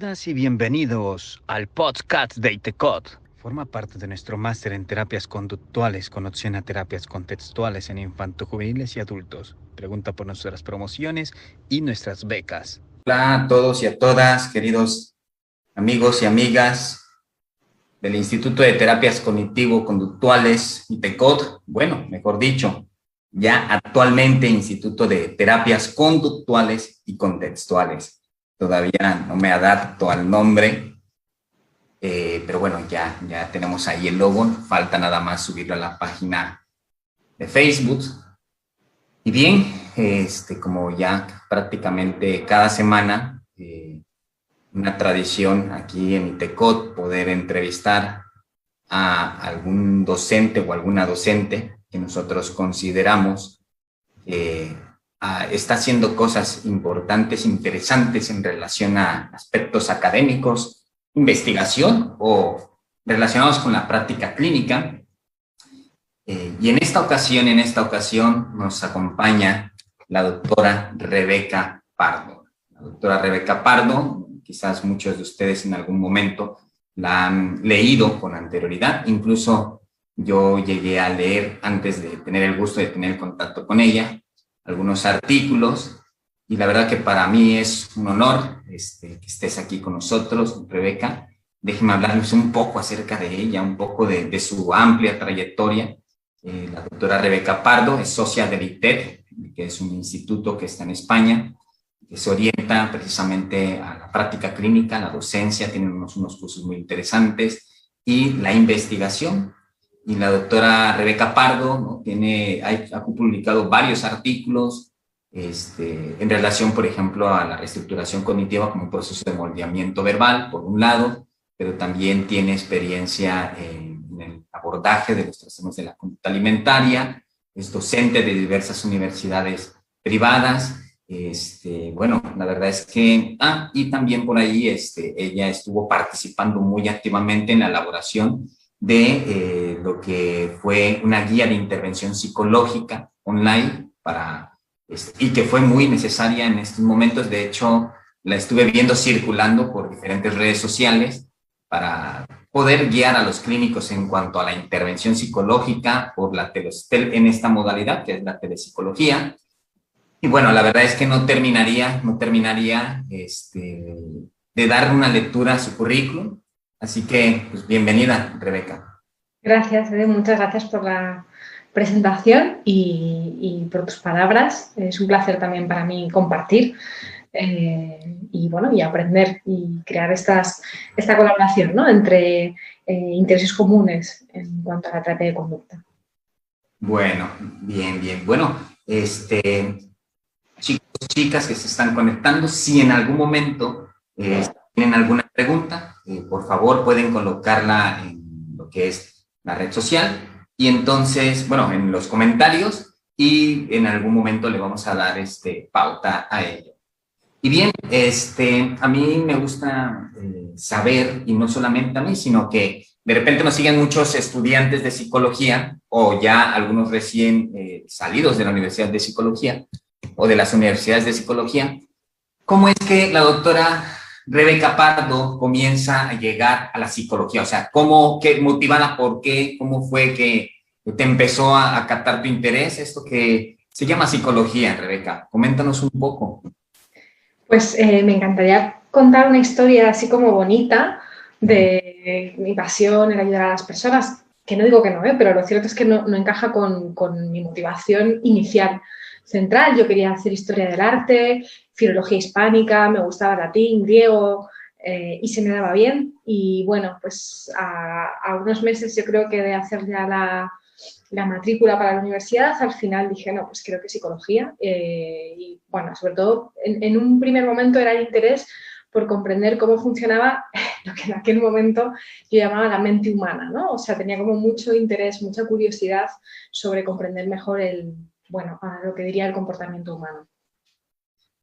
Bienvenidas y bienvenidos al podcast de ITECOT. Forma parte de nuestro máster en terapias conductuales con opción a terapias contextuales en infantojuveniles y adultos. Pregunta por nuestras promociones y nuestras becas. Hola a todos y a todas, queridos amigos y amigas del Instituto de Terapias Cognitivo-Conductuales, ITECOT, bueno, mejor dicho, ya actualmente Instituto de Terapias Conductuales y Contextuales. Todavía no me adapto al nombre, pero bueno, ya tenemos ahí el logo, falta nada más subirlo a la página de Facebook. Y bien, como ya prácticamente cada semana, una tradición aquí en ITECOT, poder entrevistar a algún docente o alguna docente que nosotros consideramos está haciendo cosas importantes, interesantes en relación a aspectos académicos, investigación o relacionados con la práctica clínica. Y en esta ocasión nos acompaña la doctora Rebeca Pardo. La doctora Rebeca Pardo, quizás muchos de ustedes en algún momento la han leído con anterioridad, incluso yo llegué a leer antes de tener el gusto de tener contacto con ella, algunos artículos, y la verdad que para mí es un honor que estés aquí con nosotros, Rebeca. Déjeme hablarles un poco acerca de ella, un poco de su amplia trayectoria. La doctora Rebeca Pardo es socia del ITED, que es un instituto que está en España, que se orienta precisamente a la práctica clínica, la docencia, tiene unos cursos muy interesantes, y la investigación. Y la doctora Rebeca Pardo, ¿no? Ha publicado varios artículos en relación, por ejemplo, a la reestructuración cognitiva como un proceso de moldeamiento verbal, por un lado, pero también tiene experiencia en el abordaje de los trastornos de la conducta alimentaria, es docente de diversas universidades privadas. Bueno, la verdad es que, y también por ahí ella estuvo participando muy activamente en la elaboración de lo que fue una guía de intervención psicológica online y que fue muy necesaria en estos momentos. De hecho, la estuve viendo circulando por diferentes redes sociales para poder guiar a los clínicos en cuanto a la intervención psicológica en esta modalidad, que es la telepsicología. Y bueno, la verdad es que no terminaría de dar una lectura a su currículum. Así que, pues, bienvenida, Rebeca. Gracias, muchas gracias por la presentación y por tus palabras. Es un placer también para mí compartir y aprender y crear esta colaboración, ¿no? Entre intereses comunes en cuanto a la terapia de conducta. Bueno, bien. Bueno, chicos, chicas que se están conectando, si en algún momento tienen alguna pregunta, por favor pueden colocarla en lo que es la red social y entonces, bueno, en los comentarios, y en algún momento le vamos a dar pauta a ello. Y bien, a mí me gusta saber, y no solamente a mí, sino que de repente nos siguen muchos estudiantes de psicología o ya algunos recién salidos de la Universidad de Psicología o de las universidades de psicología. ¿Cómo es que la doctora Rebeca Pardo comienza a llegar a la psicología? O sea, qué motivada, por qué, cómo fue que te empezó a captar tu interés, esto que se llama psicología, Rebeca? Coméntanos un poco. Pues me encantaría contar una historia así como bonita de mi pasión en ayudar a las personas, que no digo que no, pero lo cierto es que no encaja con mi motivación inicial central. Yo quería hacer historia del arte, filología hispánica, me gustaba latín, griego y se me daba bien. Y bueno, pues a unos meses yo creo que de hacer ya la matrícula para la universidad, al final dije, no, pues creo que psicología. Y bueno, sobre todo en un primer momento era el interés por comprender cómo funcionaba lo que en aquel momento yo llamaba la mente humana, ¿no? O sea, tenía como mucho interés, mucha curiosidad sobre comprender mejor lo que diría el comportamiento humano.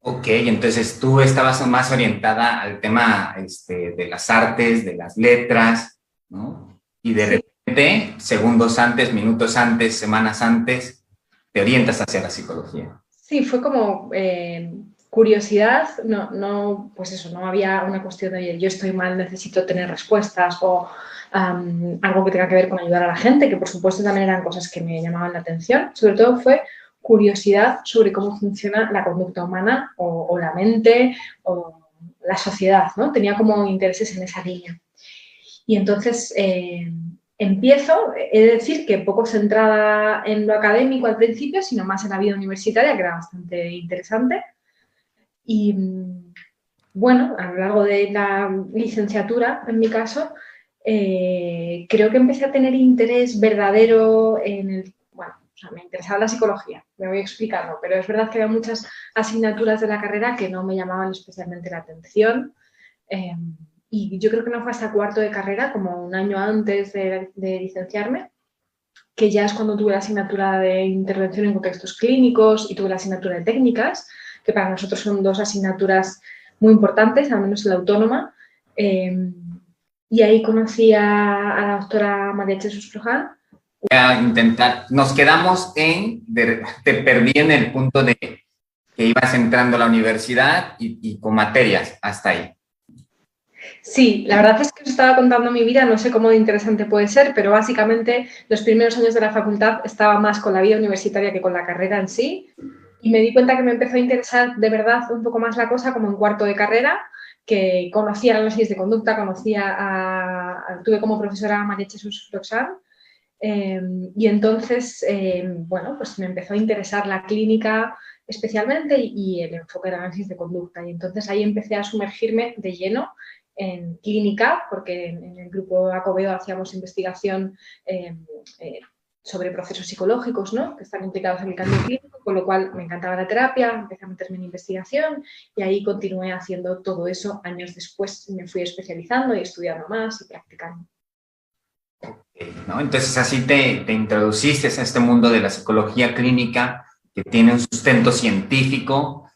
Ok, entonces tú estabas más orientada al tema de las artes, de las letras, ¿no? Y de repente, segundos antes, minutos antes, semanas antes, te orientas hacia la psicología. Sí, fue como curiosidad, pues eso, no había una cuestión de, oye, yo estoy mal, necesito tener respuestas o algo que tenga que ver con ayudar a la gente, que por supuesto también eran cosas que me llamaban la atención. Sobre todo fue curiosidad sobre cómo funciona la conducta humana o la mente o la sociedad, ¿no? Tenía como intereses en esa línea. Y entonces empiezo, he de decir que poco centrada en lo académico al principio, sino más en la vida universitaria, que era bastante interesante. Y bueno, a lo largo de la licenciatura, en mi caso, creo que empecé a tener interés verdadero en el... Bueno, o sea, me interesaba la psicología, me voy explicando, pero es verdad que había muchas asignaturas de la carrera que no me llamaban especialmente la atención. Y yo creo que no fue hasta cuarto de carrera, como un año antes de licenciarme, que ya es cuando tuve la asignatura de intervención en contextos clínicos y tuve la asignatura de técnicas, que para nosotros son dos asignaturas muy importantes, al menos en la autónoma. Y ahí conocí a la doctora María Jesús Floján. Voy a intentar, nos quedamos te perdí en el punto de que ibas entrando a la universidad y con materias, hasta ahí. Sí, la verdad es que os estaba contando mi vida, no sé cómo de interesante puede ser, pero básicamente los primeros años de la facultad estaba más con la vida universitaria que con la carrera en sí, y me di cuenta que me empezó a interesar de verdad un poco más la cosa como en cuarto de carrera, que conocía el análisis de conducta, tuve como profesora a María Jesús Roxán, y entonces, bueno, pues me empezó a interesar la clínica especialmente y el enfoque del análisis de conducta, y entonces ahí empecé a sumergirme de lleno en clínica, porque en el grupo Acoveo hacíamos investigación sobre procesos psicológicos, ¿no?, que están implicados en el cambio clínico, con lo cual me encantaba la terapia, empecé a meterme en investigación y ahí continué haciendo todo eso. Años después me fui especializando y estudiando más y practicando. ¿No? Entonces así te introduciste a este mundo de la psicología clínica, que tiene un sustento científico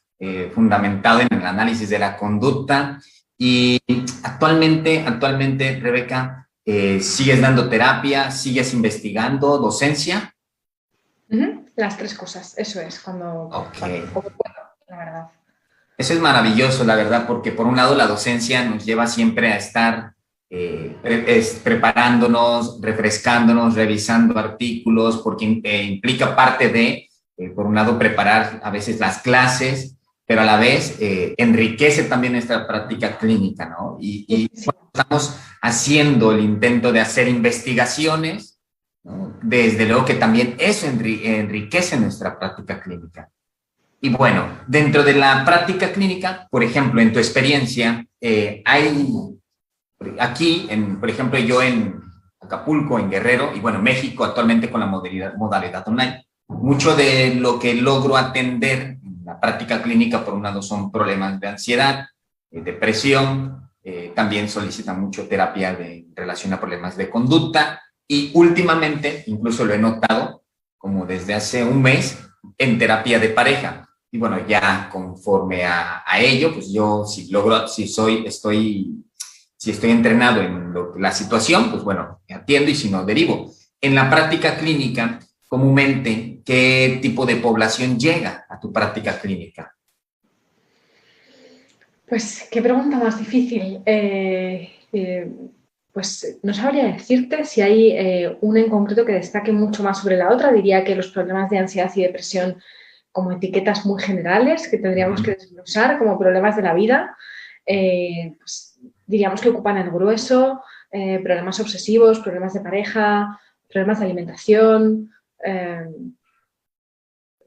fundamentado en el análisis de la conducta. Y actualmente Rebeca, ¿sigues dando terapia? ¿Sigues investigando? ¿Docencia? Las tres cosas, eso es, cuando puedo, la verdad. Eso es maravilloso, la verdad, porque por un lado la docencia nos lleva siempre a estar preparándonos, refrescándonos, revisando artículos, porque implica parte de, por un lado, preparar a veces las clases, pero a la vez enriquece también nuestra práctica clínica, ¿no? Y cuando estamos haciendo el intento de hacer investigaciones, ¿no?, desde luego que también eso enriquece nuestra práctica clínica. Y bueno, dentro de la práctica clínica, por ejemplo, en tu experiencia, hay aquí, por ejemplo, yo en Acapulco, en Guerrero, y bueno, México actualmente con la modalidad online, mucho de lo que logro atender la práctica clínica, por un lado, son problemas de ansiedad, depresión, también solicitan mucho terapia en relación a problemas de conducta, y últimamente, incluso lo he notado, como desde hace un mes, en terapia de pareja. Y bueno, ya conforme a ello, pues yo si estoy entrenado en la situación, pues bueno, me atiendo, y si no, derivo. En la práctica clínica, comúnmente, ¿qué tipo de población llega a tu práctica clínica? Pues, qué pregunta más difícil. Pues no sabría decirte si hay una en concreto que destaque mucho más sobre la otra. Diría que los problemas de ansiedad y depresión como etiquetas muy generales que tendríamos que desglosar como problemas de la vida, pues diríamos que ocupan el grueso, problemas obsesivos, problemas de pareja, problemas de alimentación,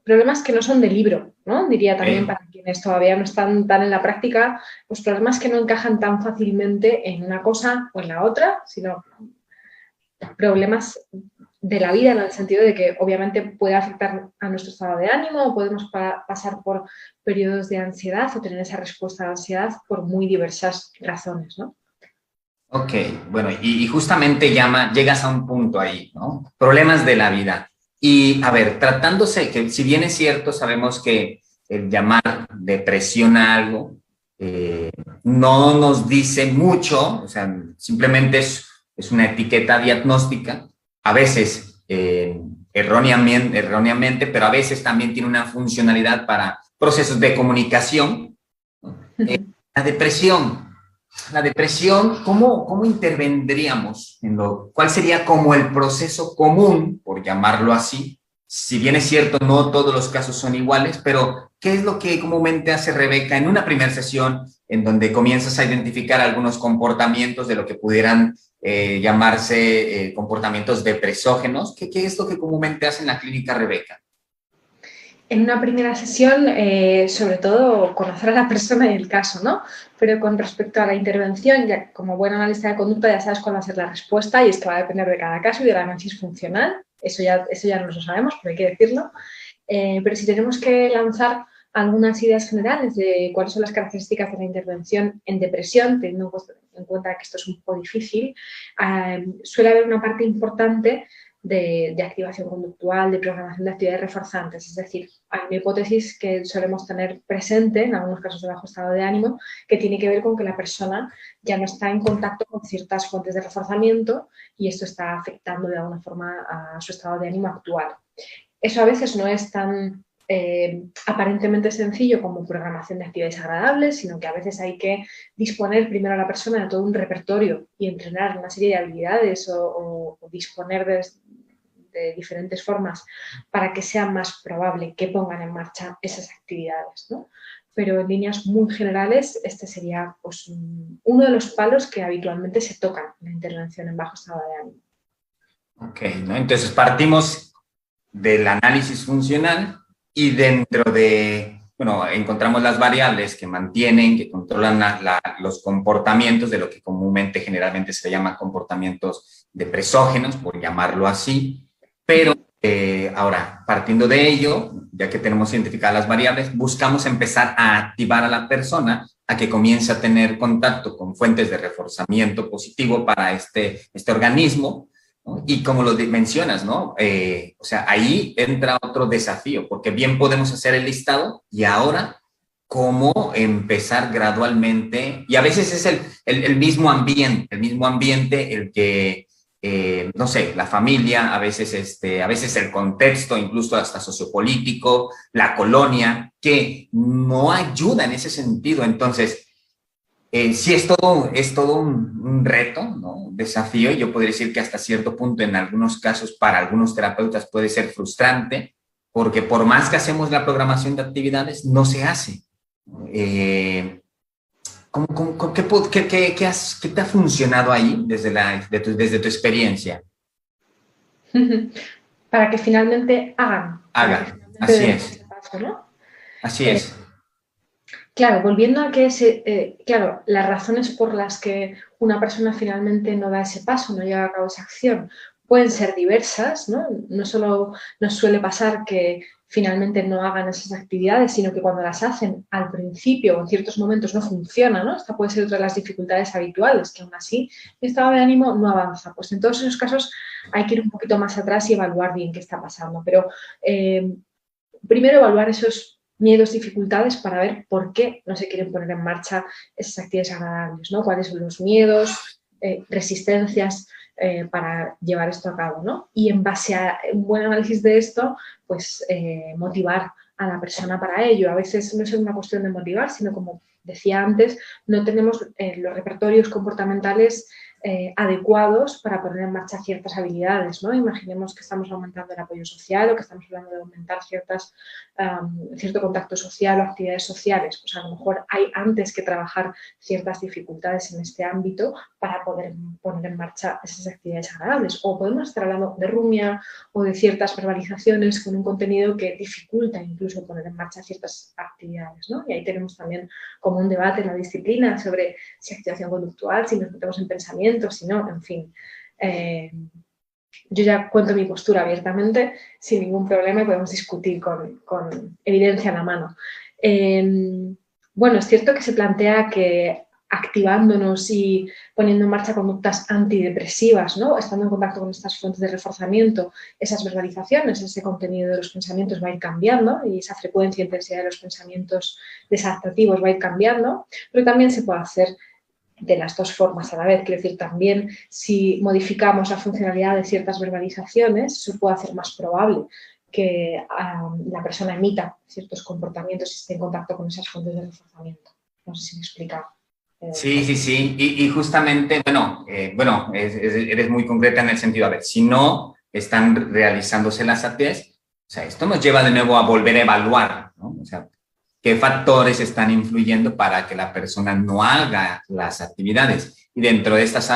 problemas que no son de libro, ¿no? Diría también para quienes todavía no están tan en la práctica, pues problemas que no encajan tan fácilmente en una cosa o en la otra, sino problemas de la vida, en el sentido de que obviamente puede afectar a nuestro estado de ánimo, o podemos pasar por periodos de ansiedad o tener esa respuesta a la ansiedad por muy diversas razones, ¿no? Ok, bueno, y justamente llegas a un punto ahí, ¿no? Problemas de la vida. Y, a ver, tratándose, que si bien es cierto, sabemos que el llamar depresión a algo no nos dice mucho, o sea, simplemente es una etiqueta diagnóstica. A veces el erróneamente, pero a veces también tiene una funcionalidad para procesos de comunicación, ¿no? La depresión. La depresión, ¿cómo intervendríamos cuál sería como el proceso común, por llamarlo así? Si bien es cierto, no todos los casos son iguales, pero ¿qué es lo que comúnmente hace Rebeca en una primera sesión en donde comienzas a identificar algunos comportamientos de lo que pudieran llamarse comportamientos depresógenos? ¿Qué es lo que comúnmente hace en la clínica Rebeca? En una primera sesión, sobre todo, conocer a la persona y el caso, ¿no? Pero con respecto a la intervención, ya como buen analista de conducta ya sabes cuál va a ser la respuesta y es que va a depender de cada caso y del análisis funcional. Eso ya no lo sabemos, pero hay que decirlo. Pero si tenemos que lanzar algunas ideas generales de cuáles son las características de la intervención en depresión, teniendo en cuenta que esto es un poco difícil, suele haber una parte importante de activación conductual, de programación de actividades reforzantes. Es decir, hay una hipótesis que solemos tener presente en algunos casos de bajo estado de ánimo que tiene que ver con que la persona ya no está en contacto con ciertas fuentes de reforzamiento y esto está afectando de alguna forma a su estado de ánimo actual. Eso a veces no es tan aparentemente sencillo como programación de actividades agradables, sino que a veces hay que disponer primero a la persona de todo un repertorio y entrenar una serie de habilidades o disponer de diferentes formas para que sea más probable que pongan en marcha esas actividades, ¿no? Pero en líneas muy generales este sería pues, uno de los palos que habitualmente se tocan en la intervención en bajo estado de ánimo. Ok, ¿no? Entonces partimos del análisis funcional y dentro de, bueno, encontramos las variables que mantienen, que controlan los comportamientos de lo que comúnmente, generalmente se llama comportamientos depresógenos, por llamarlo así, pero ahora, partiendo de ello, ya que tenemos identificadas las variables, buscamos empezar a activar a la persona a que comience a tener contacto con fuentes de reforzamiento positivo para este organismo, ¿no? Y como lo mencionas, ¿no? O sea, ahí entra otro desafío, porque bien podemos hacer el listado y ahora cómo empezar gradualmente, y a veces es el mismo ambiente el que no sé, la familia, a veces el contexto, incluso hasta sociopolítico, la colonia, que no ayuda en ese sentido. Entonces, sí es todo un reto, ¿no? Un desafío. Yo podría decir que hasta cierto punto, en algunos casos, para algunos terapeutas puede ser frustrante, porque por más que hacemos la programación de actividades, no se hace. ¿Qué te ha funcionado ahí desde tu experiencia? Para que finalmente hagan. Así es. Paso, ¿no? Así es. Claro, volviendo a que claro, las razones por las que una persona finalmente no da ese paso, no lleva a cabo esa acción, pueden ser diversas, ¿no? No solo nos suele pasar que finalmente no hagan esas actividades, sino que cuando las hacen al principio o en ciertos momentos no funciona, ¿no? Esta puede ser otra de las dificultades habituales, que aún así el estado de ánimo no avanza. Pues en todos esos casos hay que ir un poquito más atrás y evaluar bien qué está pasando. Pero primero evaluar esos miedos, dificultades para ver por qué no se quieren poner en marcha esas actividades agradables, ¿no? Cuáles son los miedos, resistencias para llevar esto a cabo, ¿no? Y en base a un buen análisis de esto, pues motivar a la persona para ello. A veces no es una cuestión de motivar, sino como decía antes, no tenemos los repertorios comportamentales adecuados para poner en marcha ciertas habilidades, ¿no? Imaginemos que estamos aumentando el apoyo social o que estamos hablando de aumentar cierto contacto social o actividades sociales. Pues a lo mejor hay antes que trabajar ciertas dificultades en este ámbito para poder poner en marcha esas actividades agradables. O podemos estar hablando de rumia o de ciertas verbalizaciones con un contenido que dificulta incluso poner en marcha ciertas actividades, ¿no? Y ahí tenemos también como un debate en la disciplina sobre si activación conductual, si nos metemos en pensamiento, si no, en fin. Yo ya cuento mi postura abiertamente, sin ningún problema, y podemos discutir con evidencia en la mano. Bueno, es cierto que se plantea que activándonos y poniendo en marcha conductas antidepresivas, ¿no? Estando en contacto con estas fuentes de reforzamiento, esas verbalizaciones, ese contenido de los pensamientos va a ir cambiando y esa frecuencia e intensidad de los pensamientos desadaptativos va a ir cambiando, pero también se puede hacer de las dos formas a la vez. Quiero decir, también si modificamos la funcionalidad de ciertas verbalizaciones, eso puede hacer más probable que la persona emita ciertos comportamientos y esté en contacto con esas fuentes de reforzamiento. No sé si me explica. Sí, sí, sí. Y justamente, eres muy concreta en el sentido, a ver, si no están realizándose las ATs, o sea, esto nos lleva de nuevo a volver a evaluar, ¿no? O sea, qué factores están influyendo para que la persona no haga las actividades. Y dentro de estos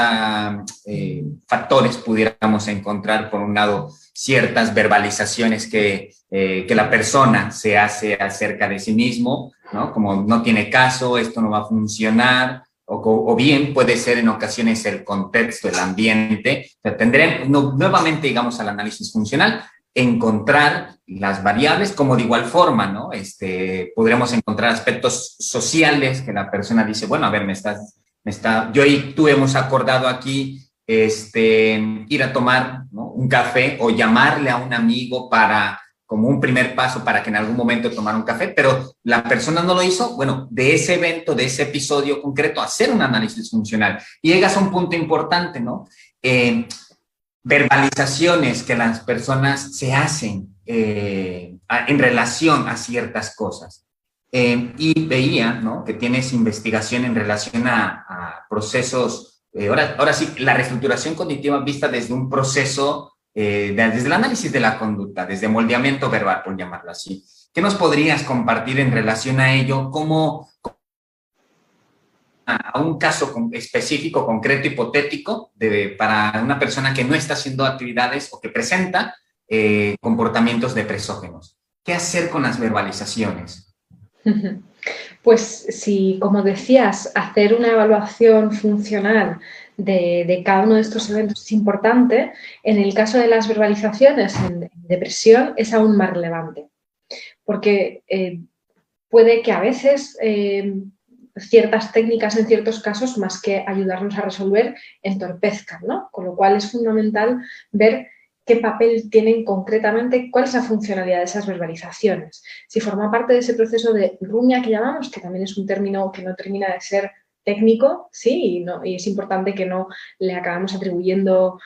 factores pudiéramos encontrar, por un lado, ciertas verbalizaciones que la persona se hace acerca de sí mismo, ¿no? Como no tiene caso, esto no va a funcionar, o bien puede ser en ocasiones el contexto, el ambiente. O sea, tendremos nuevamente, digamos, al análisis funcional, encontrar las variables, como de igual forma, ¿no? Podremos encontrar aspectos sociales que la persona dice, bueno, a ver, yo y tú hemos acordado aquí ir a tomar, ¿no?, un café o llamarle a un amigo como un primer paso para que en algún momento tomara un café, pero la persona no lo hizo. Bueno, de ese evento, de ese episodio concreto, hacer un análisis funcional. Y llegas a un punto importante, ¿no? Verbalizaciones que las personas se hacen en relación a ciertas cosas. Y veía, ¿no?, que tienes investigación en relación a procesos, ahora sí, la reestructuración cognitiva vista desde un proceso, desde el análisis de la conducta, desde moldeamiento verbal, por llamarlo así. ¿Qué nos podrías compartir en relación a ello? ¿Cómo a un caso específico, concreto, hipotético, para una persona que no está haciendo actividades o que presenta comportamientos depresógenos? ¿Qué hacer con las verbalizaciones? Pues si, como decías, hacer una evaluación funcional de cada uno de estos eventos es importante, en el caso de las verbalizaciones en depresión es aún más relevante, porque puede que a veces ciertas técnicas en ciertos casos, más que ayudarnos a resolver, entorpezcan, ¿no? Con lo cual es fundamental ver qué papel tienen concretamente, cuál es la funcionalidad de esas verbalizaciones. Si forma parte de ese proceso de rumia que llamamos, que también es un término que no termina de ser técnico, sí, y es importante que no le acabamos atribuyendo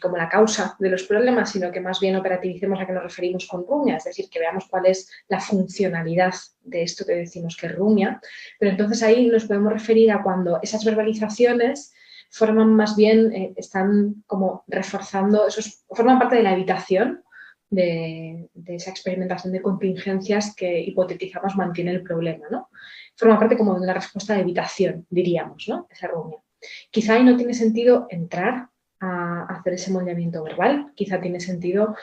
como la causa de los problemas, sino que más bien operativicemos a qué nos referimos con rumia, es decir, que veamos cuál es la funcionalidad de esto que decimos que es rumia. Pero entonces ahí nos podemos referir a cuando esas verbalizaciones forman más bien, están como reforzando, forman parte de la evitación de esa experimentación de contingencias que hipotetizamos mantiene el problema, ¿no? Forma parte como de una respuesta de evitación, diríamos, ¿no? Esa rumia. Quizá ahí no tiene sentido entrar a hacer ese moldeamiento verbal, quizá tiene sentido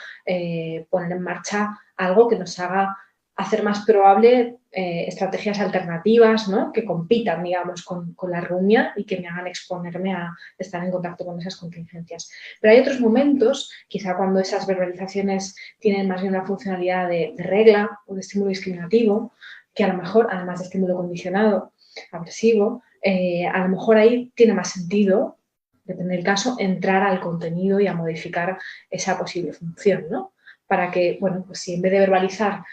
poner en marcha algo que nos haga hacer más probable estrategias alternativas, ¿no?, que compitan, digamos, con la rumia y que me hagan exponerme a estar en contacto con esas contingencias. Pero hay otros momentos, quizá cuando esas verbalizaciones tienen más bien una funcionalidad de regla o de estímulo discriminativo, que a lo mejor, además de estímulo condicionado, agresivo, a lo mejor ahí tiene más sentido, depende del caso, entrar al contenido y a modificar esa posible función, ¿no? Para que, bueno, pues si en vez de verbalizar,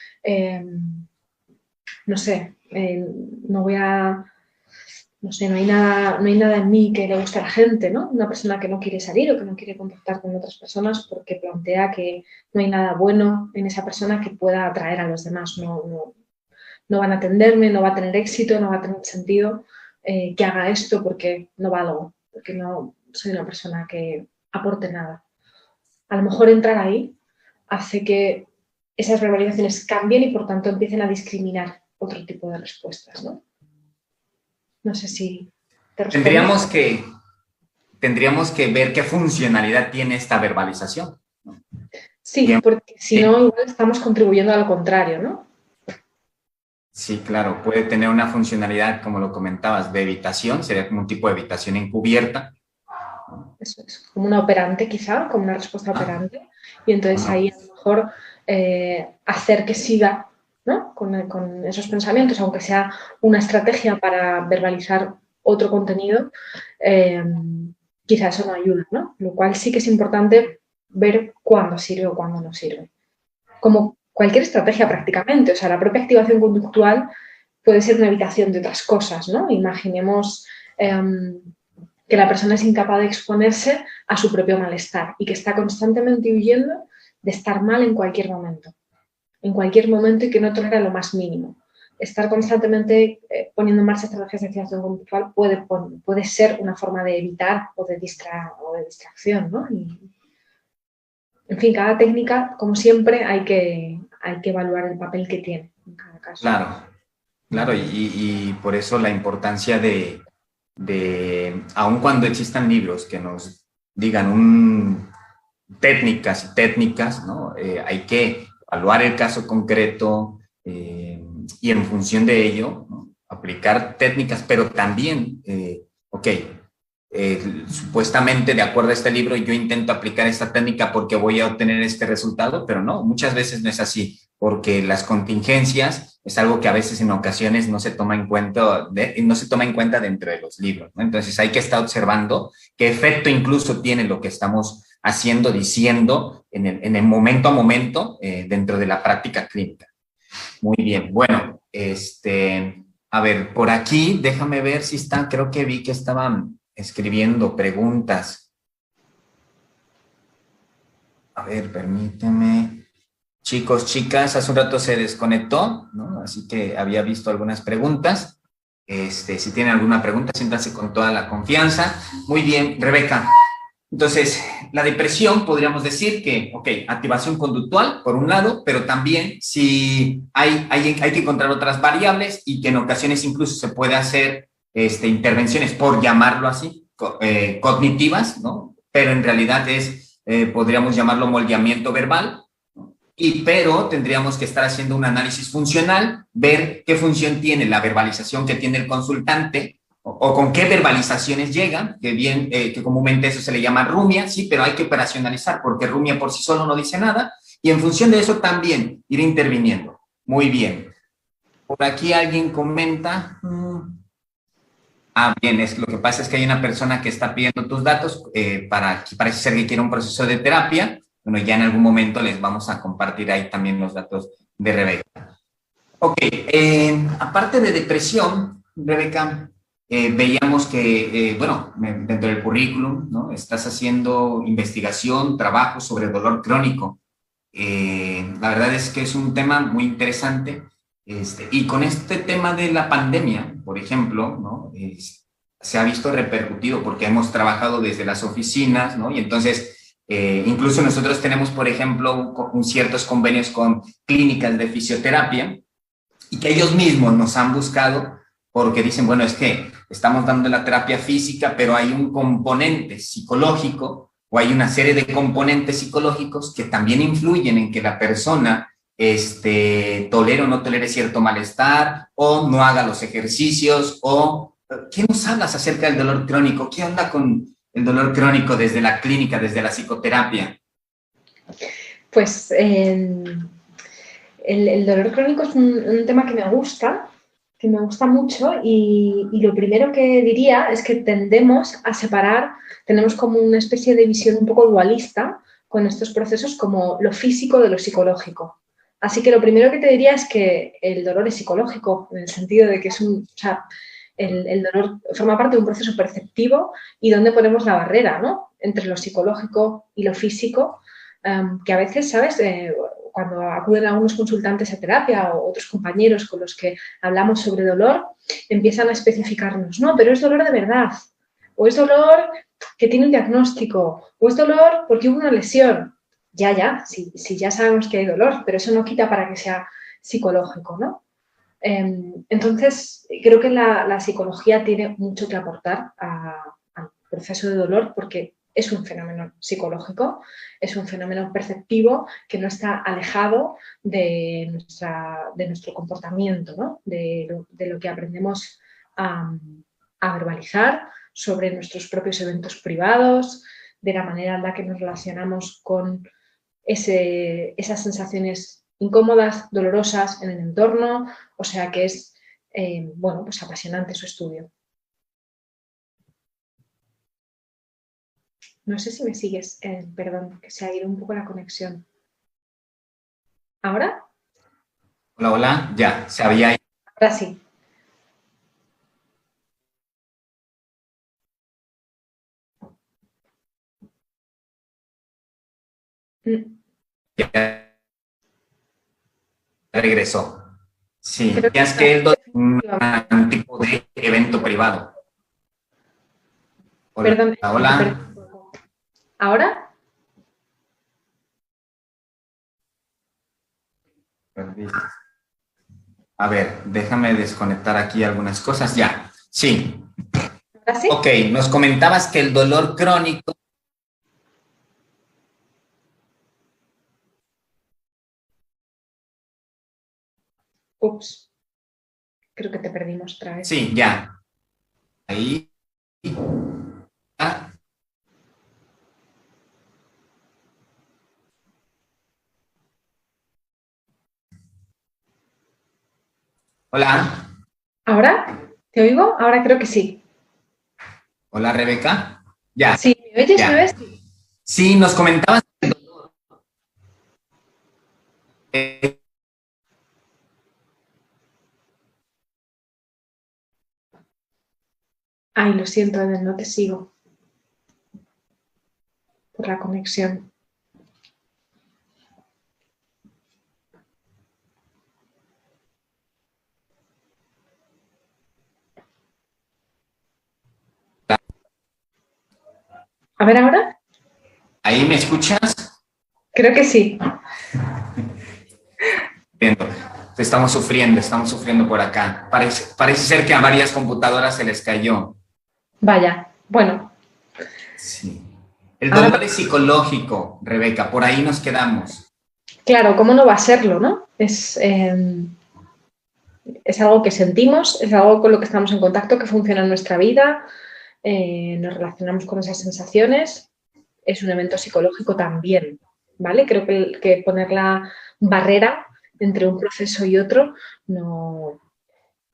no sé, no hay nada en mí que le guste a la gente, ¿no? Una persona que no quiere salir o que no quiere contactar con otras personas porque plantea que no hay nada bueno en esa persona que pueda atraer a los demás, no van a atenderme, no va a tener éxito, no va a tener sentido que haga esto porque no valgo, porque no soy una persona que aporte nada. A lo mejor entrar ahí hace que esas verbalizaciones cambien y, por tanto, empiecen a discriminar otro tipo de respuestas, ¿no? No sé si te respondo. Tendríamos que ver qué funcionalidad tiene esta verbalización, ¿no? Sí, bien, porque si no, igual estamos contribuyendo a lo contrario, ¿no? Sí, claro, puede tener una funcionalidad, como lo comentabas, de evitación, sería como un tipo de evitación encubierta. Eso es, como una operante quizá, como una respuesta operante, y entonces ahí a lo mejor hacer que siga, ¿no?, con esos pensamientos, aunque sea una estrategia para verbalizar otro contenido, quizá eso no ayuda, ¿no? Lo cual sí que es importante ver cuándo sirve o cuándo no sirve. Como cualquier estrategia prácticamente, o sea, la propia activación conductual puede ser una evitación de otras cosas, ¿no? Imaginemos que la persona es incapaz de exponerse a su propio malestar y que está constantemente huyendo de estar mal en cualquier momento y que no tolera lo más mínimo. Estar constantemente poniendo en marcha estrategias de activación conductual puede ser una forma de evitar o de distracción, ¿no? Y, en fin, cada técnica, como siempre, hay que evaluar el papel que tiene en cada caso. Claro, claro, y por eso la importancia aun cuando existan libros que nos digan técnicas y técnicas, ¿no? Hay que evaluar el caso concreto y en función de ello, ¿no? Aplicar técnicas, pero también, supuestamente de acuerdo a este libro yo intento aplicar esta técnica porque voy a obtener este resultado, pero no, muchas veces no es así, porque las contingencias es algo que a veces en ocasiones no se toma en cuenta, dentro de los libros, ¿no? Entonces hay que estar observando qué efecto incluso tiene lo que estamos haciendo, diciendo en el momento a momento dentro de la práctica clínica. Muy bien, bueno, a ver, por aquí, déjame ver si está, creo que vi que estaban escribiendo preguntas. A ver, permíteme. Chicos, chicas, hace un rato se desconectó, ¿no? Así que había visto algunas preguntas. Si tienen alguna pregunta, siéntanse con toda la confianza. Muy bien, Rebeca. Entonces, la depresión podríamos decir que, activación conductual, por un lado, pero también si hay que encontrar otras variables y que en ocasiones incluso se puede hacer intervenciones, por llamarlo así, cognitivas, ¿no? Pero en realidad podríamos llamarlo moldeamiento verbal, ¿no? Pero tendríamos que estar haciendo un análisis funcional, ver qué función tiene la verbalización que tiene el consultante, o con qué verbalizaciones llegan, que comúnmente eso se le llama rumia, sí, pero hay que operacionalizar, porque rumia por sí solo no dice nada, y en función de eso también ir interviniendo. Muy bien. Por aquí alguien comenta. Bien, lo que pasa es que hay una persona que está pidiendo tus datos parece ser que quiere un proceso de terapia. Bueno, ya en algún momento les vamos a compartir ahí también los datos de Rebeca. Aparte de depresión, Rebeca, veíamos que, dentro del currículum, ¿no? Estás haciendo investigación, trabajo sobre dolor crónico. La verdad es que es un tema muy interesante. Y con este tema de la pandemia, por ejemplo, ¿no? Se ha visto repercutido porque hemos trabajado desde las oficinas, ¿no? Y entonces, incluso nosotros tenemos, por ejemplo, ciertos convenios con clínicas de fisioterapia y que ellos mismos nos han buscado porque dicen, bueno, es que estamos dando la terapia física, pero hay un componente psicológico o hay una serie de componentes psicológicos que también influyen en que la persona tolere o no tolere cierto malestar o no haga los ejercicios o... ¿Qué nos hablas acerca del dolor crónico? ¿Qué onda con el dolor crónico desde la clínica, desde la psicoterapia? Pues el dolor crónico es un tema que me gusta mucho y lo primero que diría es que tendemos a separar, tenemos como una especie de visión un poco dualista con estos procesos como lo físico de lo psicológico. Así que lo primero que te diría es que el dolor es psicológico, en el sentido de que el dolor forma parte de un proceso perceptivo y donde ponemos la barrera, ¿no? Entre lo psicológico y lo físico, que a veces, ¿sabes? Cuando acuden algunos consultantes a terapia o otros compañeros con los que hablamos sobre dolor, empiezan a especificarnos, no, pero es dolor de verdad, o es dolor que tiene un diagnóstico, o es dolor porque hubo una lesión. Si ya sabemos que hay dolor, pero eso no quita para que sea psicológico, ¿no? Entonces, creo que la psicología tiene mucho que aportar al proceso de dolor porque es un fenómeno psicológico, es un fenómeno perceptivo que no está alejado de nuestro comportamiento, ¿no? de lo que aprendemos a verbalizar sobre nuestros propios eventos privados, de la manera en la que nos relacionamos con esas sensaciones incómodas, dolorosas en el entorno, o sea que es, pues apasionante su estudio. No sé si me sigues, perdón, que se ha ido un poco la conexión. ¿Ahora? Hola, hola, ya, se había ido. Ahora sí. Mm, Ya regresó. Sí, Creo ya que es que él es efectivamente. un tipo de evento privado. Hola, Perdón, te perdí hola. un poco. ¿Ahora? A ver, déjame desconectar aquí algunas cosas. Ya, sí. ¿Ahora sí? Ok, nos comentabas que el dolor crónico. Ups, creo que te perdimos otra vez. Sí, ya. Ahí. Ah, hola. ¿Ahora? ¿Te oigo? Ahora creo que sí. Hola, Rebeca. Ya, Sí, ¿me oyes? ¿Me ya. ves? Sí, nos comentabas que Ay, lo siento, Eden, no te sigo por la conexión. A ver, ¿ahora? ahí me escuchas. Creo que sí. Viendo. Estamos sufriendo por acá. Parece ser que a varias computadoras se les cayó. Vaya, bueno, Sí. El ahora, dolor es psicológico, Rebeca, por ahí nos quedamos. claro, ¿cómo no va a serlo, no? Es algo que sentimos, es algo con lo que estamos en contacto, que funciona en nuestra vida, nos relacionamos con esas sensaciones, es un evento psicológico también, ¿vale? Creo que poner la barrera entre un proceso y otro no,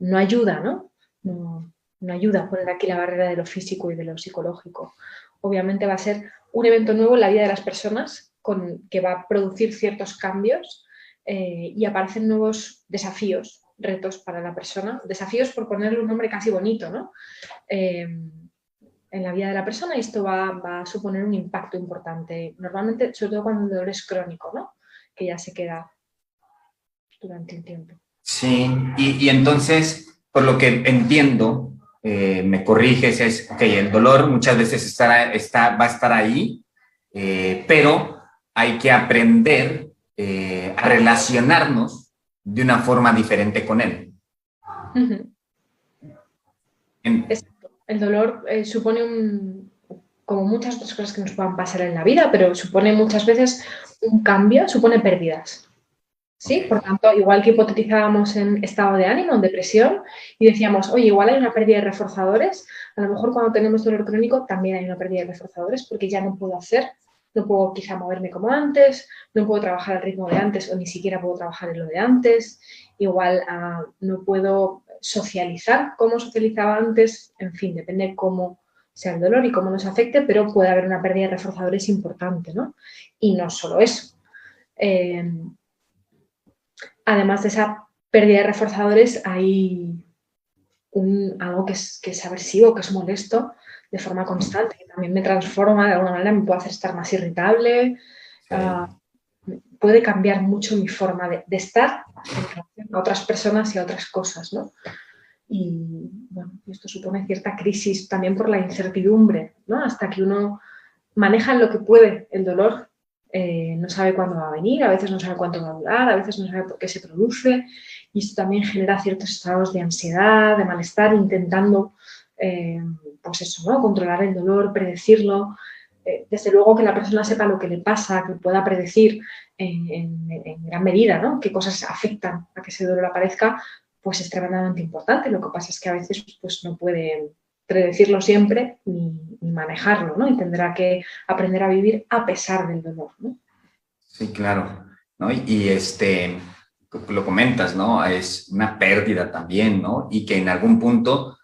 no ayuda, ¿no? ¿no? No ayuda a poner aquí la barrera de lo físico y de lo psicológico. Obviamente va a ser un evento nuevo en la vida de las personas que va a producir ciertos cambios y aparecen nuevos desafíos, retos para la persona, desafíos por ponerle un nombre casi bonito, ¿no? En la vida de la persona y esto va a suponer un impacto importante, normalmente, sobre todo cuando el dolor es crónico, ¿no? Que ya se queda durante un tiempo. Sí, y entonces, por lo que entiendo, me corriges, es que el dolor muchas veces va a estar ahí, pero hay que aprender a relacionarnos de una forma diferente con él. Uh -huh. En- Exacto. El dolor supone como muchas otras cosas que nos puedan pasar en la vida, pero supone muchas veces un cambio, supone pérdidas. ¿Sí? Por okay. tanto, igual que hipotetizábamos en estado de ánimo, en depresión, y decíamos, oye, igual hay una pérdida de reforzadores, a lo mejor cuando tenemos dolor crónico también hay una pérdida de reforzadores porque ya no puedo no puedo quizá moverme como antes, no puedo trabajar al ritmo de antes o ni siquiera puedo trabajar en lo de antes, igual no puedo socializar como socializaba antes, en fin, depende cómo sea el dolor y cómo nos afecte, pero puede haber una pérdida de reforzadores importante, ¿no? Y no solo eso. Además de esa pérdida de reforzadores, hay algo que es aversivo, que es molesto de forma constante, que también me transforma de alguna manera, me puede hacer estar más irritable, Okay. puede cambiar mucho mi forma de estar en relación a otras personas y a otras cosas, ¿no? Y bueno, esto supone cierta crisis también por la incertidumbre, ¿no? Hasta que uno maneja en lo que puede el dolor, no sabe cuándo va a venir, a veces no sabe cuánto va a durar, a veces no sabe por qué se produce y esto también genera ciertos estados de ansiedad, de malestar, intentando, pues eso, ¿no? Controlar el dolor, predecirlo. Desde luego que la persona sepa lo que le pasa, que pueda predecir en gran medida, ¿no? Qué cosas afectan a que ese dolor aparezca, pues es extremadamente importante. Lo que pasa es que a veces pues, no puede predecirlo siempre ni manejarlo, ¿no? Y tendrá que aprender a vivir a pesar del dolor, ¿no? Sí, claro, ¿no? Lo comentas, ¿no? Es una pérdida también, ¿no? Y que en algún punto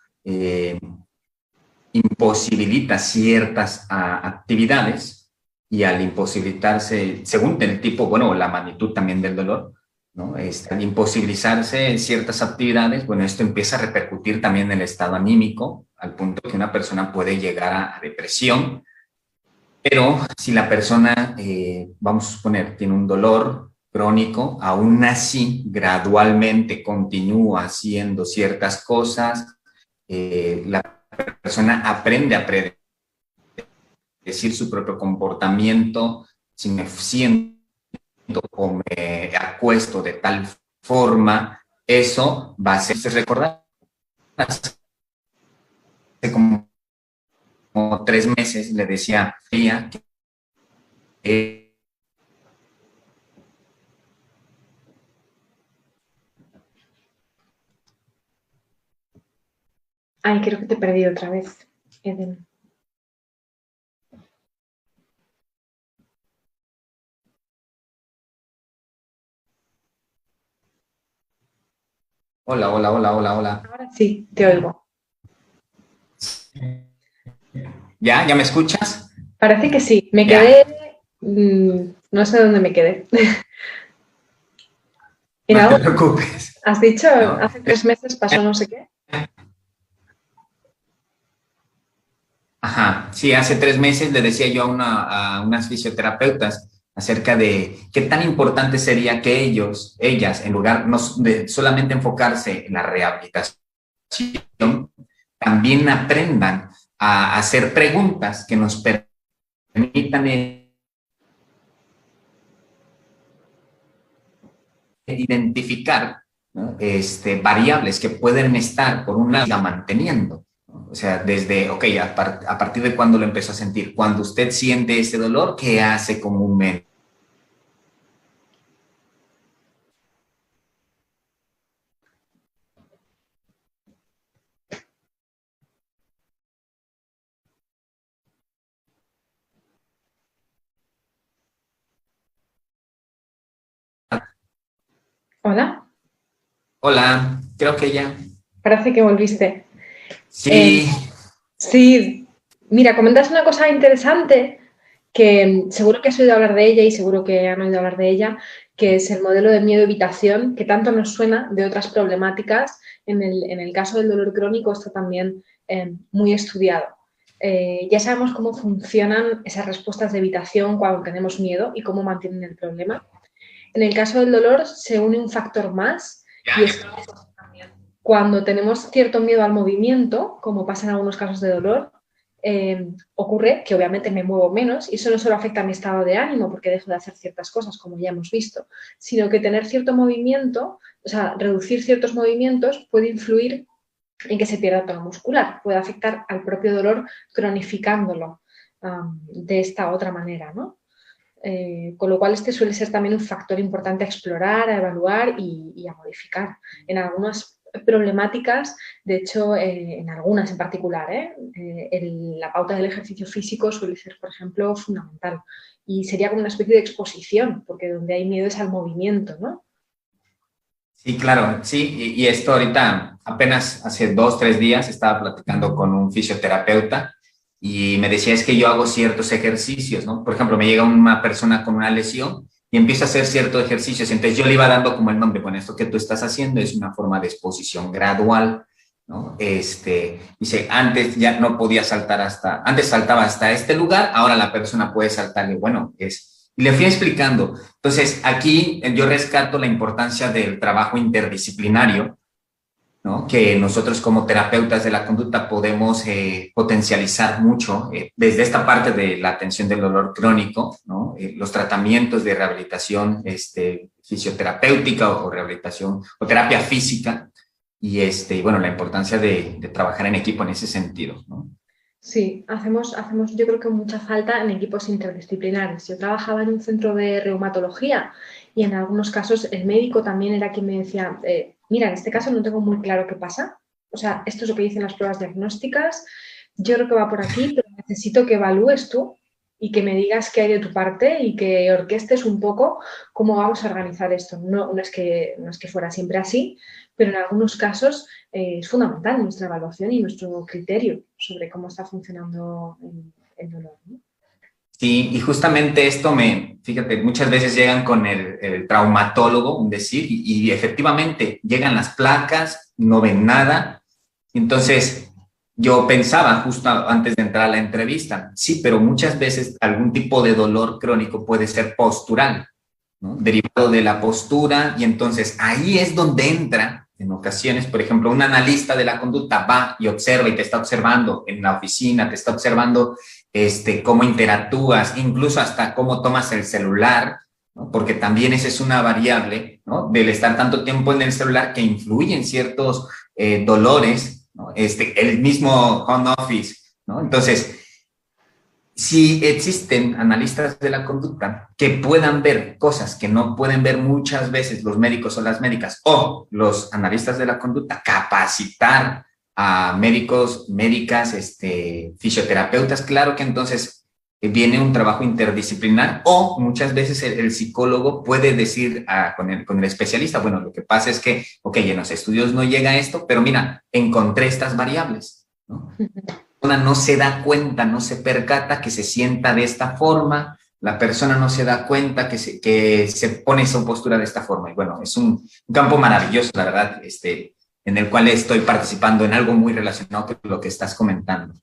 imposibilita ciertas actividades y al imposibilitarse, según el tipo, bueno, la magnitud también del dolor, ¿no? Al imposibilitarse ciertas actividades, bueno, esto empieza a repercutir también en el estado anímico, al punto que una persona puede llegar a depresión Pero si la persona, vamos a suponer, tiene un dolor crónico, aún así gradualmente continúa haciendo ciertas cosas, la persona aprende a predecir su propio comportamiento, si me siento o me acuesto de tal forma, eso va a hacerse recordar. Hace como 3 meses le decía que Ay, creo que te he perdido otra vez, Eden. hola, hola, hola, hola, hola. Ahora sí, te oigo. ¿Ya? ¿Ya me escuchas? Parece que sí. Me Ya, quedé... no sé dónde me quedé. En no te algo preocupes, has dicho, ¿no? hace 3 meses pasó no sé qué. Ajá, sí, hace 3 meses le decía yo a unas fisioterapeutas acerca de qué tan importante sería que ellas, en lugar de solamente enfocarse en la rehabilitación, también aprendan a hacer preguntas que nos permitan identificar, ¿no? Variables que pueden estar, por un lado, manteniendo. ¿No? O sea, desde, ok, a partir de cuándo lo empezó a sentir. Cuando usted siente ese dolor, ¿qué hace comúnmente? Hola, Hola, creo que ya. parece que volviste. Eh, Sí, sí, mira, comentas una cosa interesante que seguro que has oído hablar de ella y seguro que han oído hablar de ella, que es el modelo de miedo-evitación, que tanto nos suena de otras problemáticas. En el caso del dolor crónico está también muy estudiado. Ya sabemos cómo funcionan esas respuestas de evitación cuando tenemos miedo y cómo mantienen el problema. En el caso del dolor se une un factor más y es cuando tenemos cierto miedo al movimiento, como pasa en algunos casos de dolor, ocurre que obviamente me muevo menos y eso no solo afecta a mi estado de ánimo porque dejo de hacer ciertas cosas, como ya hemos visto, sino que tener cierto movimiento, o sea, reducir ciertos movimientos puede influir en que se pierda tono muscular, puede afectar al propio dolor cronificándolo de esta otra manera, ¿no? Con lo cual este suele ser también un factor importante a explorar, a evaluar y a modificar. En algunas problemáticas, de hecho, en algunas en particular, la pauta del ejercicio físico suele ser, por ejemplo, fundamental. Y sería como una especie de exposición, porque donde hay miedo es al movimiento, ¿no? sí, claro, sí. Y esto ahorita, apenas hace 2, 3 días, estaba platicando con un fisioterapeuta y me decía, es que yo hago ciertos ejercicios, ¿no? Por ejemplo, me llega una persona con una lesión y empieza a hacer ciertos ejercicios. Entonces yo le iba dando como el nombre, bueno, esto que tú estás haciendo es una forma de exposición gradual, ¿no? Dice, antes ya no podía saltar antes saltaba hasta este lugar, ahora la persona puede saltarle, bueno, y le fui explicando. Entonces, aquí yo rescato la importancia del trabajo interdisciplinario, ¿no? Que nosotros como terapeutas de la conducta podemos potencializar mucho desde esta parte de la atención del dolor crónico, ¿no? Los tratamientos de rehabilitación fisioterapéutica o rehabilitación o terapia física y bueno, la importancia de trabajar en equipo en ese sentido, ¿no? Sí, hacemos yo creo que mucha falta en equipos interdisciplinares. Yo trabajaba en un centro de reumatología y en algunos casos el médico también era quien me decía, mira, en este caso no tengo muy claro qué pasa. O sea, esto es lo que dicen las pruebas diagnósticas, yo creo que va por aquí, pero necesito que evalúes tú y que me digas qué hay de tu parte y que orquestes un poco cómo vamos a organizar esto. No es que fuera siempre así, pero en algunos casos es fundamental nuestra evaluación y nuestro criterio sobre cómo está funcionando el dolor, ¿no? Sí, y justamente fíjate, muchas veces llegan con el traumatólogo, un decir, y efectivamente llegan las placas, no ven nada, entonces yo pensaba justo antes de entrar a la entrevista, sí, pero muchas veces algún tipo de dolor crónico puede ser postural, ¿no? Derivado de la postura, y entonces ahí es donde entra, en ocasiones, por ejemplo, un analista de la conducta va y observa y te está observando en la oficina, te está observando cómo interactúas, incluso hasta cómo tomas el celular, ¿no? Porque también esa es una variable, ¿no? Del estar tanto tiempo en el celular que influye en ciertos dolores, ¿no? El mismo home office, ¿no? Entonces, si existen analistas de la conducta que puedan ver cosas que no pueden ver muchas veces los médicos o las médicas, o los analistas de la conducta, capacitar a médicos, médicas, fisioterapeutas, claro que entonces viene un trabajo interdisciplinar, o muchas veces el psicólogo puede decir con el especialista, bueno, lo que pasa es que, ok, en los estudios no llega a esto, pero mira, encontré estas variables, ¿no? No se da cuenta, no se percata que se sienta de esta forma, la persona no se da cuenta que se pone esa postura de esta forma. Y bueno, es un campo maravilloso, la verdad, en el cual estoy participando en algo muy relacionado con lo que estás comentando.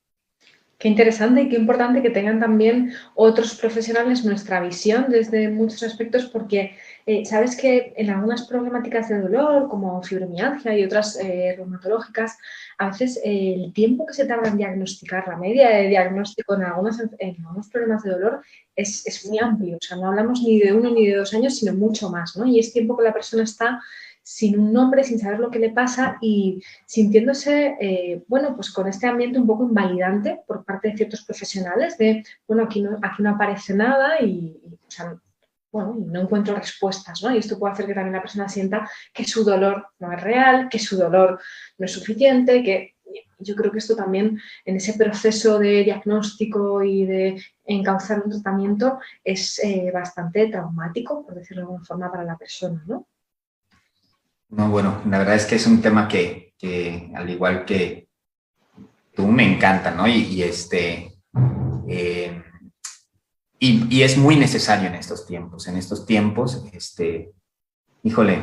Qué interesante y qué importante que tengan también otros profesionales nuestra visión desde muchos aspectos, porque sabes que en algunas problemáticas de dolor, como fibromialgia y otras reumatológicas, a veces el tiempo que se tarda en diagnosticar, la media de diagnóstico en algunos problemas de dolor es muy amplio. O sea, no hablamos ni de 1 ni de 2 años, sino mucho más, ¿no? Y es tiempo que la persona está sin un nombre, sin saber lo que le pasa y sintiéndose, pues con este ambiente un poco invalidante por parte de ciertos profesionales de, bueno, aquí no aparece nada y o sea, bueno, no encuentro respuestas, ¿no? Y esto puede hacer que también la persona sienta que su dolor no es real, que su dolor no es suficiente, que yo creo que esto también en ese proceso de diagnóstico y de encauzar un tratamiento es bastante traumático, por decirlo de alguna forma, para la persona, ¿no? No, bueno, la verdad es que es un tema que al igual que tú, me encanta, ¿no? Y es muy necesario en estos tiempos. En estos tiempos, híjole,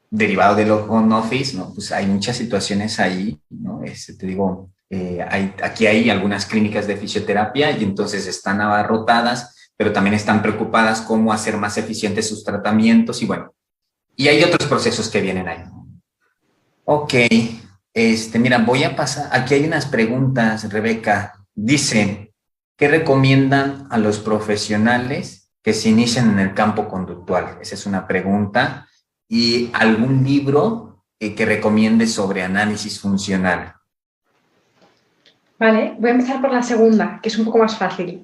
derivado de los home office, ¿no? Pues hay muchas situaciones ahí, ¿no? Te digo, aquí hay algunas clínicas de fisioterapia y entonces están abarrotadas, pero también están preocupadas cómo hacer más eficientes sus tratamientos y bueno, y hay otros procesos que vienen ahí. Ok, mira, voy a pasar, aquí hay unas preguntas, Rebeca. Dice, ¿qué recomiendan a los profesionales que se inician en el campo conductual? Esa es una pregunta. ¿Y algún libro que recomiende sobre análisis funcional? Vale, voy a empezar por la segunda, que es un poco más fácil.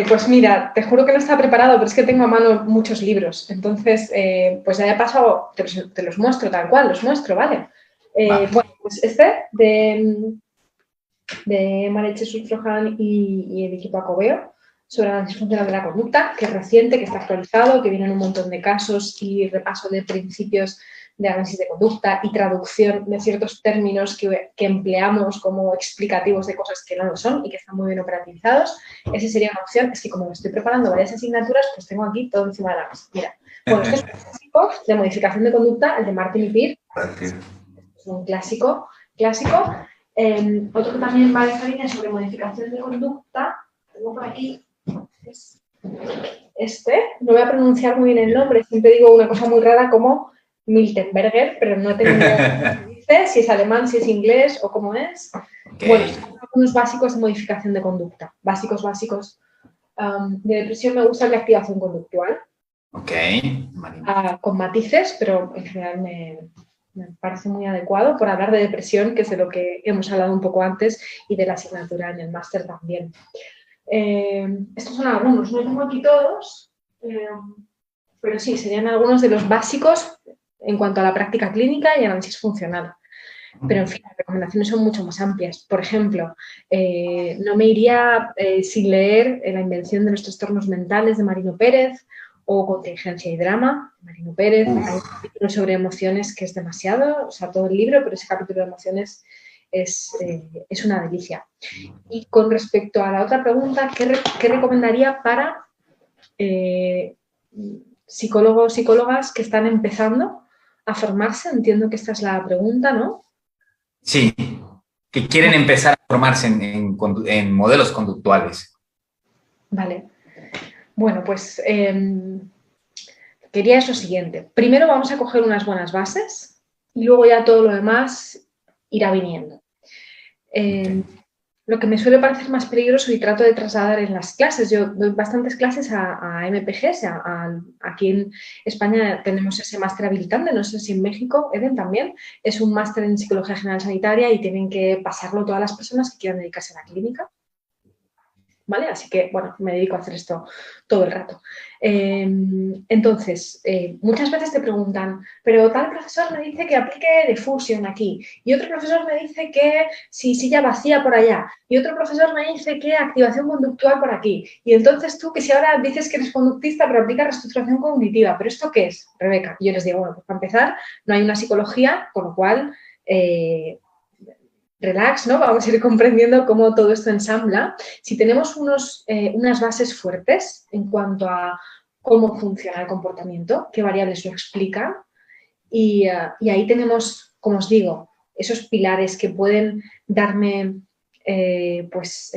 Pues mira, te juro que no estaba preparado, pero es que tengo a mano muchos libros. Entonces, pues ya de paso te los muestro tal cual, los muestro, ¿vale? Vale. Bueno, pues de María Jesús Frojan y el equipo Acobeo, sobre análisis funcional de la conducta, que es reciente, que está actualizado, que vienen un montón de casos y repaso de principios de análisis de conducta y traducción de ciertos términos que empleamos como explicativos de cosas que no lo son y que están muy bien operativizados. Esa sería una opción. Es que como me estoy preparando varias asignaturas, pues tengo aquí todo encima de la mesa. Mira, bueno, estos clásicos de modificación de conducta, el de Martin y Peer, es un clásico. Otro que también va de esta línea sobre modificación de conducta, tengo por aquí, es no voy a pronunciar muy bien el nombre, siempre digo una cosa muy rara como Miltenberger, pero no tengo ni idea cómo se dice, si es alemán, si es inglés o cómo es. Okay. Bueno, son algunos básicos de modificación de conducta. Básicos. De depresión me gusta el de activación conductual. Ok. Con matices, pero en general me parece muy adecuado por hablar de depresión, que es de lo que hemos hablado un poco antes, y de la asignatura en el máster también. Estos son algunos, no tengo aquí todos, pero sí, serían algunos de los básicos en cuanto a la práctica clínica y análisis funcional. Pero, en fin, las recomendaciones son mucho más amplias. Por ejemplo, no me iría sin leer La invención de los trastornos mentales de Marino Pérez o Contingencia y drama de Marino Pérez. Hay un capítulo sobre emociones que es demasiado, o sea, todo el libro, pero ese capítulo de emociones es una delicia. Y con respecto a la otra pregunta, ¿qué recomendaría para psicólogos, psicólogas que están empezando a formarse? Entiendo que esta es la pregunta, ¿no? Sí, que quieren empezar a formarse en modelos conductuales. Vale. Bueno, pues quería es lo siguiente. Primero vamos a coger unas buenas bases y luego ya todo lo demás irá viniendo. Okay. Lo que me suele parecer más peligroso y trato de trasladar en las clases, yo doy bastantes clases a MPGs, aquí en España tenemos ese máster habilitante, no sé si en México, Eden, también, es un máster en Psicología General Sanitaria y tienen que pasarlo todas las personas que quieran dedicarse a la clínica. ¿Vale? Así que, bueno, me dedico a hacer esto todo el rato. Entonces, muchas veces te preguntan, pero tal profesor me dice que aplique diffusion aquí, y otro profesor me dice que si silla vacía por allá, y otro profesor me dice que activación conductual por aquí. Y entonces tú, que si ahora dices que eres conductista, pero aplicas reestructuración cognitiva, ¿pero esto qué es, Rebeca? Y yo les digo, bueno, pues para empezar, no hay una psicología, con lo cual... relax, ¿no? Vamos a ir comprendiendo cómo todo esto ensambla. Si tenemos unas bases fuertes en cuanto a cómo funciona el comportamiento, qué variables lo explican, y ahí tenemos, como os digo, esos pilares que pueden darme pues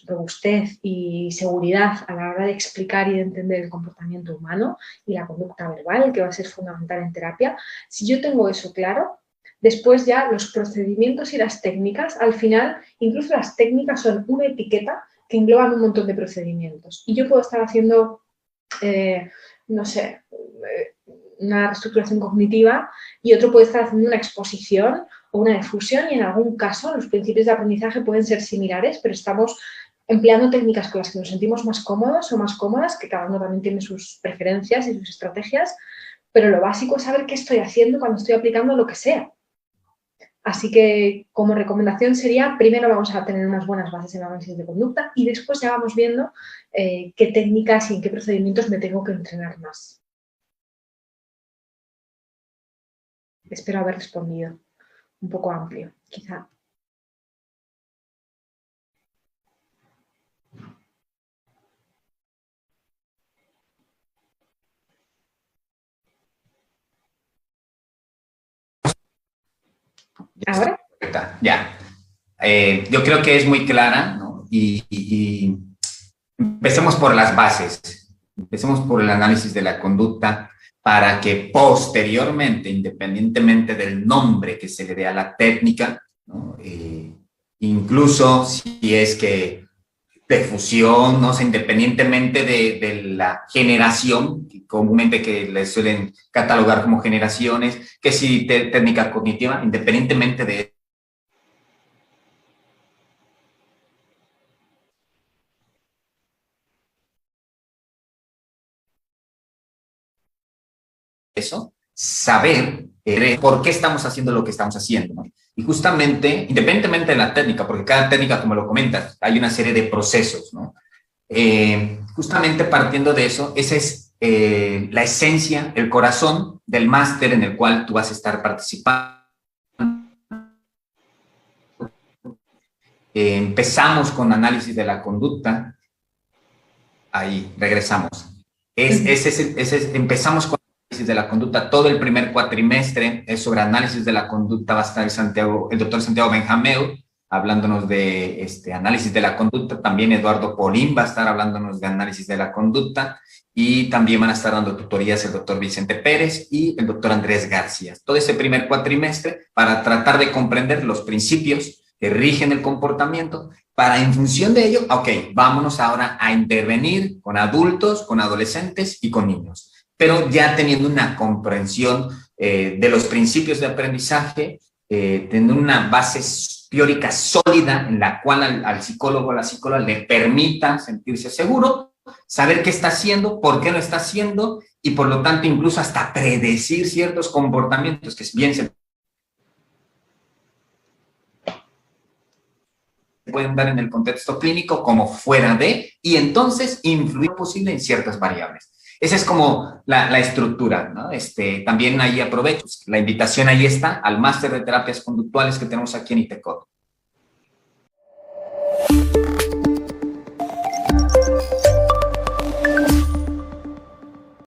robustez y seguridad a la hora de explicar y de entender el comportamiento humano y la conducta verbal, que va a ser fundamental en terapia. Si yo tengo eso claro, después ya los procedimientos y las técnicas, al final, incluso las técnicas son una etiqueta que engloban un montón de procedimientos. Y yo puedo estar haciendo, no sé, una reestructuración cognitiva y otro puede estar haciendo una exposición o una difusión y en algún caso los principios de aprendizaje pueden ser similares, pero estamos empleando técnicas con las que nos sentimos más cómodos o más cómodas, que cada uno también tiene sus preferencias y sus estrategias, pero lo básico es saber qué estoy haciendo cuando estoy aplicando lo que sea. Así que como recomendación sería, primero vamos a tener unas buenas bases en análisis de conducta y después ya vamos viendo qué técnicas y en qué procedimientos me tengo que entrenar más. Espero haber respondido un poco amplio, quizá. ¿Ahora? Ya. Yo creo que es muy clara, ¿no? Y empecemos por las bases, empecemos por el análisis de la conducta para que posteriormente, independientemente del nombre que se le dé a la técnica, ¿no? Incluso si es que de fusión, no sé, independientemente de la generación, comúnmente que le suelen catalogar como generaciones, que si técnica cognitiva, independientemente de eso, saber por qué estamos haciendo lo que estamos haciendo, ¿no? Y justamente, independientemente de la técnica, porque cada técnica, como lo comentas, hay una serie de procesos, ¿no? Justamente partiendo de eso, esa es la esencia, el corazón del máster en el cual tú vas a estar participando. Empezamos con análisis de la conducta, ahí regresamos. Empezamos con análisis de la conducta, todo el primer cuatrimestre es sobre análisis de la conducta, va a estar el doctor Santiago Benjameu hablándonos de análisis de la conducta, también Eduardo Polín va a estar hablándonos de análisis de la conducta y también van a estar dando tutorías el doctor Vicente Pérez y el doctor Andrés García. Todo ese primer cuatrimestre para tratar de comprender los principios que rigen el comportamiento, para en función de ello, ok, vámonos ahora a intervenir con adultos, con adolescentes y con niños, pero ya teniendo una comprensión de los principios de aprendizaje, teniendo una base teórica sólida en la cual al psicólogo o a la psicóloga le permita sentirse seguro, saber qué está haciendo, por qué lo está haciendo y por lo tanto incluso hasta predecir ciertos comportamientos que bien se pueden dar en el contexto clínico como fuera de, y entonces influir posible en ciertas variables. Esa es como la estructura, ¿no? También ahí aprovecho, la invitación ahí está al máster de terapias conductuales que tenemos aquí en ITECOT.